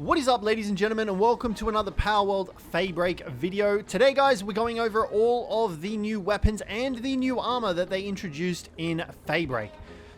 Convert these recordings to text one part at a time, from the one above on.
What is up, ladies and gentlemen, and welcome to another Palworld Feybreak video. Today, guys, we're going over all of the new weapons and the new armor that they introduced in Feybreak.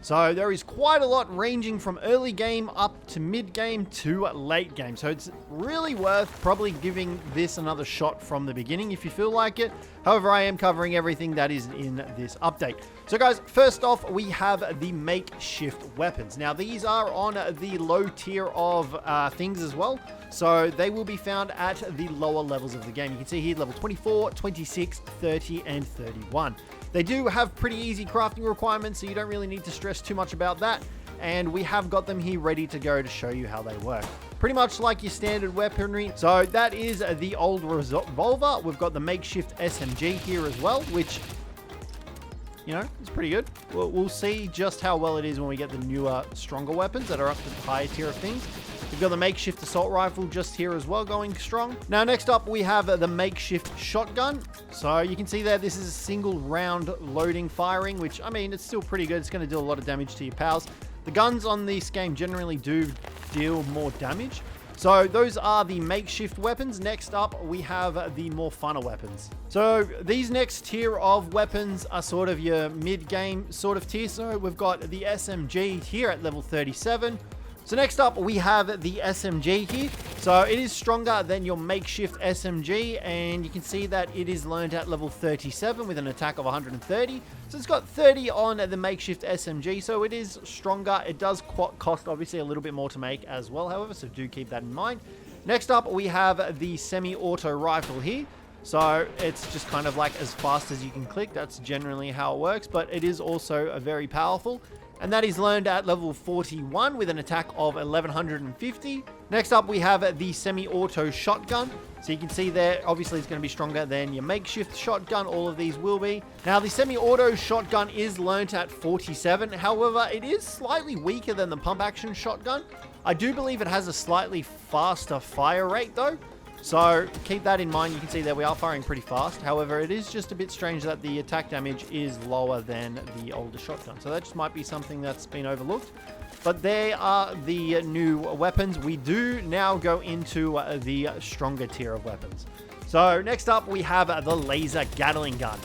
So there is quite a lot ranging from early game up to mid game to late game. So it's really worth probably giving this another shot from the beginning if you feel like it. However, I am covering everything that is in this update. So guys, first off, we have the Makeshift Weapons. Now these are on the low tier of things as well. So they will be found at the lower levels of the game. You can see here level 24, 26, 30, and 31. They do have pretty easy crafting requirements, so you don't really need to stress too much about that. And we have got them here ready to go to show you how they work. Pretty much like your standard weaponry. So that is the old revolver. We've got the Makeshift SMG here as well, which, you know, it's pretty good. We'll see just how well it is when we get the newer, stronger weapons that are up to the higher tier of things. We've got the Makeshift Assault Rifle just here as well, going strong. Now, next up, we have the Makeshift Shotgun. So you can see there, this is a single round loading firing, which, I mean, it's still pretty good. It's going to do a lot of damage to your pals. The guns on this game generally do deal more damage. So those are the Makeshift Weapons. Next up, we have the more funner weapons. So these next tier of weapons are sort of your mid-game sort of tier. So we've got the SMG here at level 37. So next up, we have the SMG here. So it is stronger than your Makeshift SMG, and you can see that it is learned at level 37 with an attack of 130. So it's got 30 on the Makeshift SMG, so it is stronger. It does cost obviously a little bit more to make as well, however, so do keep that in mind. Next up, we have the SemiAuto Rifle here. So it's just kind of like as fast as you can click. That's generally how it works, but it is also very powerful. And that is learned at level 41 with an attack of 1150. Next up, we have the SemiAuto Shotgun. So you can see there, obviously it's going to be stronger than your Makeshift Shotgun. All of these will be. Now, the SemiAuto Shotgun is learnt at 47. However, it is slightly weaker than the pump action shotgun. I do believe it has a slightly faster fire rate though. So keep that in mind. You can see that we are firing pretty fast. However, it is just a bit strange that the attack damage is lower than the older shotgun. So that just might be something that's been overlooked. But there are the new weapons. We do now go into the stronger tier of weapons. So next up, we have the laser Gatling gun.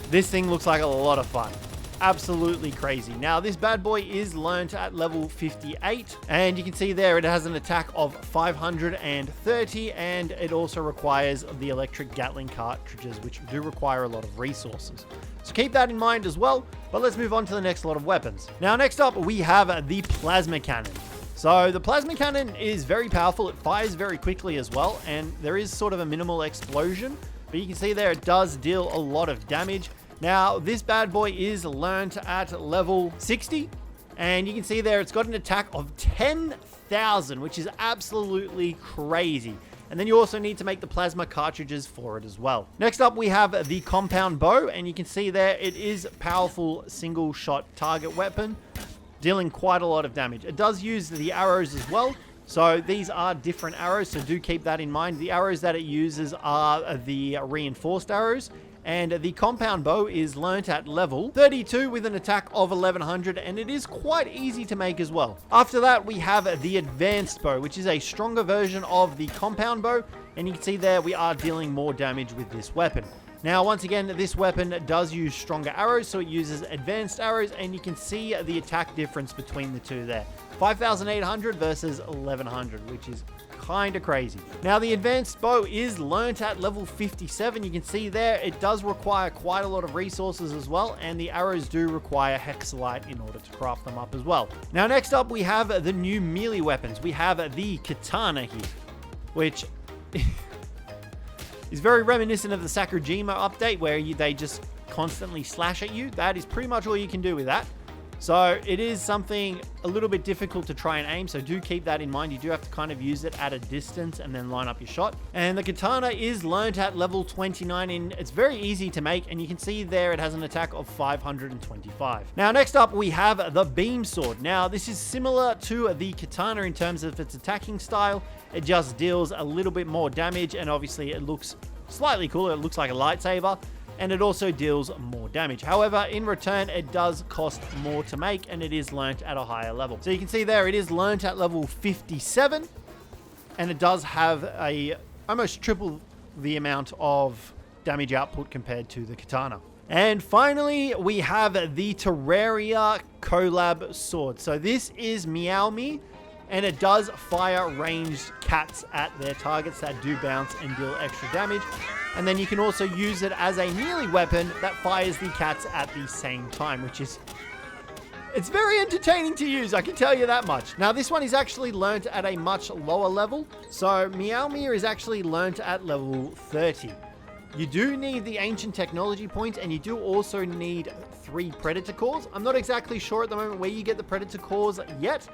This thing looks like a lot of fun. Absolutely crazy. Now, this bad boy is learnt at level 58, and you can see there it has an attack of 530, and it also requires the electric Gatling cartridges, which do require a lot of resources. So keep that in mind as well, but let's move on to the next lot of weapons. Now, next up, we have the plasma cannon. So the plasma cannon is very powerful. It fires very quickly as well, and there is sort of a minimal explosion, but you can see there it does deal a lot of damage. Now, this bad boy is learnt at level 60, and you can see there it's got an attack of 10,000, which is absolutely crazy. And then you also need to make the plasma cartridges for it as well. Next up, we have the compound bow, and you can see there it is powerful single shot target weapon, dealing quite a lot of damage. It does use the arrows as well. So these are different arrows, so do keep that in mind. The arrows that it uses are the reinforced arrows. And the compound bow is learnt at level 32 with an attack of 1100, and it is quite easy to make as well. After that, we have the advanced bow, which is a stronger version of the compound bow, and you can see there we are dealing more damage with this weapon. Now, once again, this weapon does use stronger arrows, so it uses advanced arrows, and you can see the attack difference between the two there. 5,800 versus 1,100, which is kind of crazy. Now, the advanced bow is learnt at level 57. You can see there it does require quite a lot of resources as well, and the arrows do require hexalite in order to craft them up as well. Now, next up, we have the new melee weapons. We have the katana here, which is very reminiscent of the Sakurajima update, where they just constantly slash at you. That is pretty much all you can do with that. So it is something a little bit difficult to try and aim, so do keep that in mind. You do have to kind of use it at a distance and then line up your shot. And the katana is learnt at level 29, and it's very easy to make, and you can see there it has an attack of 525. Now, next up, we have the beam sword. Now, this is similar to the katana in terms of its attacking style. It just deals a little bit more damage, and obviously it looks slightly cooler. It looks like a lightsaber. And it also deals more damage. However, in return, it does cost more to make, and it is learnt at a higher level. So you can see there, it is learnt at level 57. and it does have a almost triple the amount of damage output compared to the katana. And finally, we have the Terraria collab sword. So this is Meowme, and it does fire ranged cats at their targets that do bounce and deal extra damage. And then you can also use it as a melee weapon that fires the cats at the same time, which is... it's very entertaining to use, I can tell you that much. Now, this one is actually learnt at a much lower level. So Meowme is actually learnt at level 30. You do need the ancient technology point, and you do also need 3 predator cores. I'm not exactly sure at the moment where you get the predator cores yet,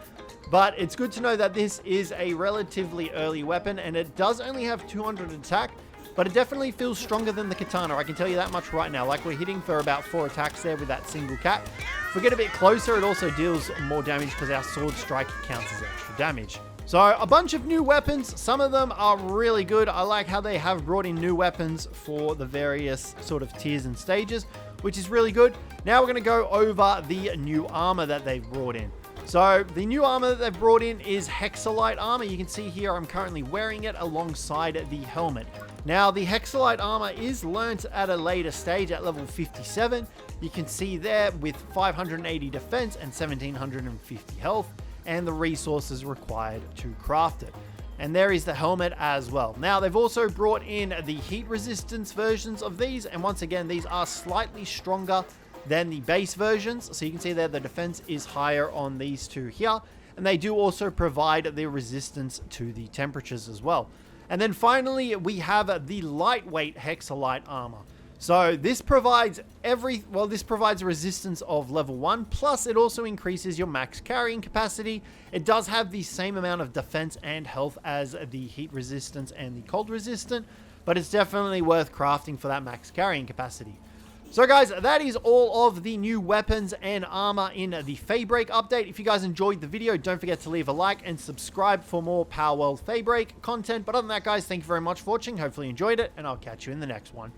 but it's good to know that this is a relatively early weapon, and it does only have 200 attack, but it definitely feels stronger than the katana. I can tell you that much right now. Like, we're hitting for about 4 attacks there with that single cat. If we get a bit closer, it also deals more damage because our sword strike counts as extra damage. So a bunch of new weapons. Some of them are really good. I like how they have brought in new weapons for the various sort of tiers and stages, which is really good. Now we're going to go over the new armor that they've brought in. So the new armor that they've brought in is Hexalite armor. You can see here I'm currently wearing it alongside the helmet. Now the Hexalite armor is learnt at a later stage at level 57. You can see there with 580 defense and 1750 health, and the resources required to craft it. And there is the helmet as well. Now, they've also brought in the heat resistance versions of these, and once again, these are slightly stronger than the base versions. So you can see there the defense is higher on these two here, and they do also provide the resistance to the temperatures as well. And then finally, we have the lightweight Hexalite armor. So this provides this provides a resistance of level 1, plus it also increases your max carrying capacity. It does have the same amount of defense and health as the heat resistance and the cold resistant, but it's definitely worth crafting for that max carrying capacity. So guys, that is all of the new weapons and armor in the Feybreak update. If you guys enjoyed the video, don't forget to leave a like and subscribe for more Palworld Feybreak content. But other than that, guys, thank you very much for watching. Hopefully you enjoyed it, and I'll catch you in the next one.